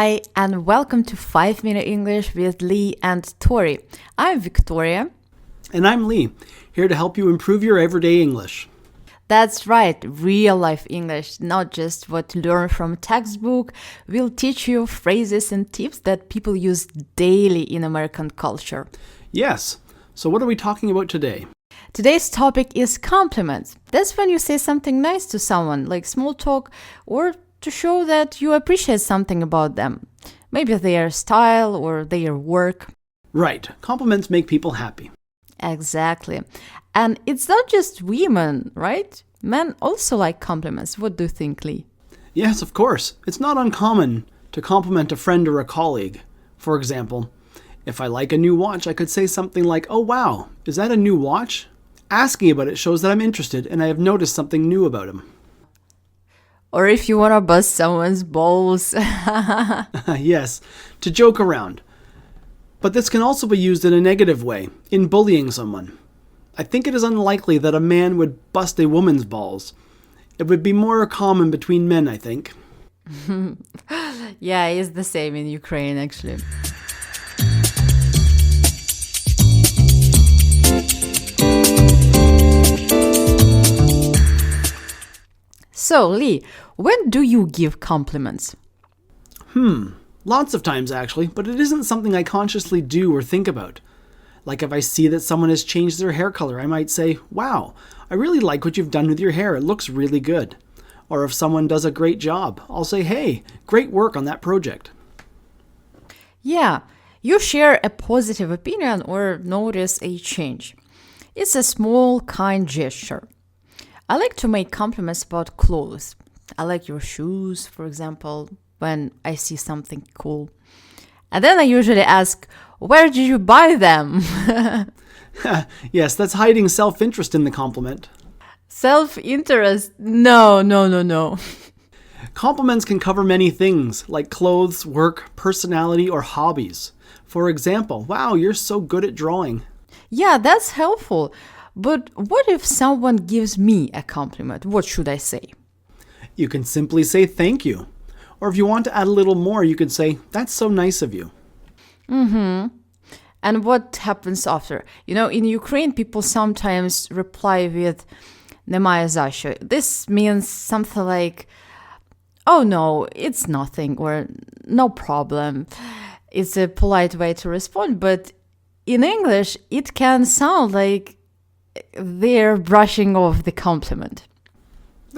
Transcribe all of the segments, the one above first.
Hi, and welcome to 5-Minute English with Lee and Torry. I'm Victoria. And I'm Lee, here to help you improve your everyday English. That's right, real-life English, not just what you learn from a textbook. We'll teach you phrases and tips that people use daily in American culture. Yes, so what are we talking about today? Today's topic is compliments. That's when you say something nice to someone, like small talk, or to show that you appreciate something about them. Maybe their style or their work. Right, compliments make people happy. Exactly. And it's not just women, right? Men also like compliments. What do you think, Lee? Yes, of course. It's not uncommon to compliment a friend or a colleague. For example, if I like a new watch, I could say something like, "Oh wow, is that a new watch?" Asking about it shows that I'm interested and I have noticed something new about him. Or if you want to bust someone's balls. Yes, to joke around. But this can also be used in a negative way, in bullying someone. I think it is unlikely that a man would bust a woman's balls. It would be more common between men, I think. Yeah, it's the same in Ukraine, actually. So, Lee, when do you give compliments? Lots of times actually, but it isn't something I consciously do or think about. Like if I see that someone has changed their hair color, I might say, "Wow, I really like what you've done with your hair. It looks really good." Or if someone does a great job, I'll say, "Hey, great work on that project." Yeah, you share a positive opinion or notice a change. It's a small, kind gesture. I like to make compliments about clothes. I like your shoes, for example, when I see something cool. And then I usually ask, where did you buy them? Yes, that's hiding self-interest in the compliment. Self-interest? No. Compliments can cover many things, like clothes, work, personality, or hobbies. For example, "Wow, you're so good at drawing." Yeah, that's helpful. But what if someone gives me a compliment? What should I say? You can simply say thank you. Or if you want to add a little more, you can say, "That's so nice of you." And what happens after? In Ukraine, people sometimes reply with "Немає за що." This means something like, "Oh no, it's nothing," or "No problem." It's a polite way to respond, but in English, it can sound like they're brushing off the compliment.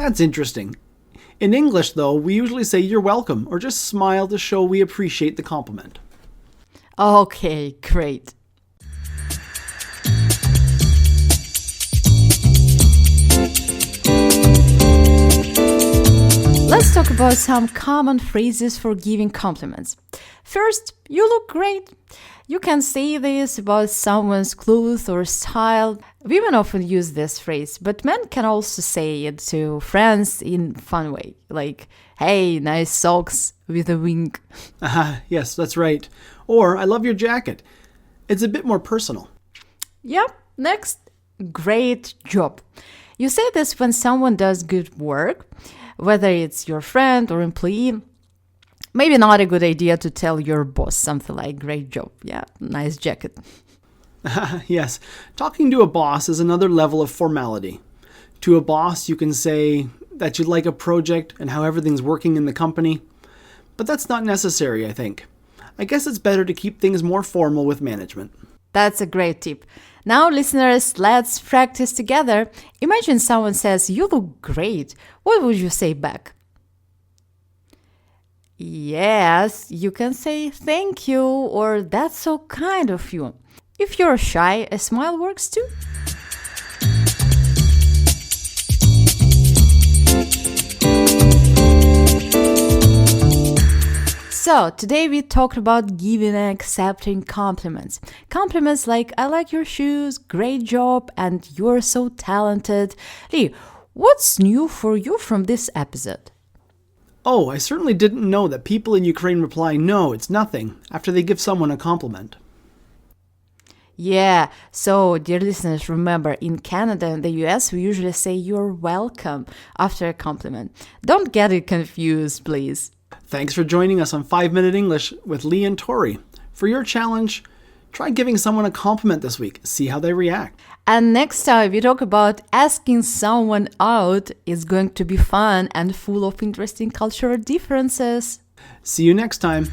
That's interesting. In English, though, we usually say "you're welcome" or just smile to show we appreciate the compliment. Okay, great. Let's talk about some common phrases for giving compliments. First, "You look great." You can say this about someone's clothes or style. Women often use this phrase, but men can also say it to friends in a fun way, like, "Hey, nice socks," with a wink. Yes, that's right. Or, "I love your jacket." It's a bit more personal. Yep. Next, "Great job." You say this when someone does good work, whether it's your friend or employee. Maybe not a good idea to tell your boss something like "Great job." Yeah, nice jacket. Yes, talking to a boss is another level of formality. To a boss, you can say that you like a project and how everything's working in the company. But that's not necessary, I think. I guess it's better to keep things more formal with management. That's a great tip. Now, listeners, let's practice together. Imagine someone says, "You look great." What would you say back? Yes, you can say "thank you" or "that's so kind of you." If you're shy, a smile works too. So, today we talked about giving and accepting compliments. Compliments like "I like your shoes," "Great job," and "You're so talented." Lee, what's new for you from this episode? Oh, I certainly didn't know that people in Ukraine reply "No, it's nothing" after they give someone a compliment. Yeah, so dear listeners, remember, in Canada and the US, we usually say "you're welcome" after a compliment. Don't get it confused, please. Thanks for joining us on 5-Minute English with Lee and Torry. For your challenge, try giving someone a compliment this week. See how they react. And next time we talk about asking someone out. It's going to be fun and full of interesting cultural differences. See you next time.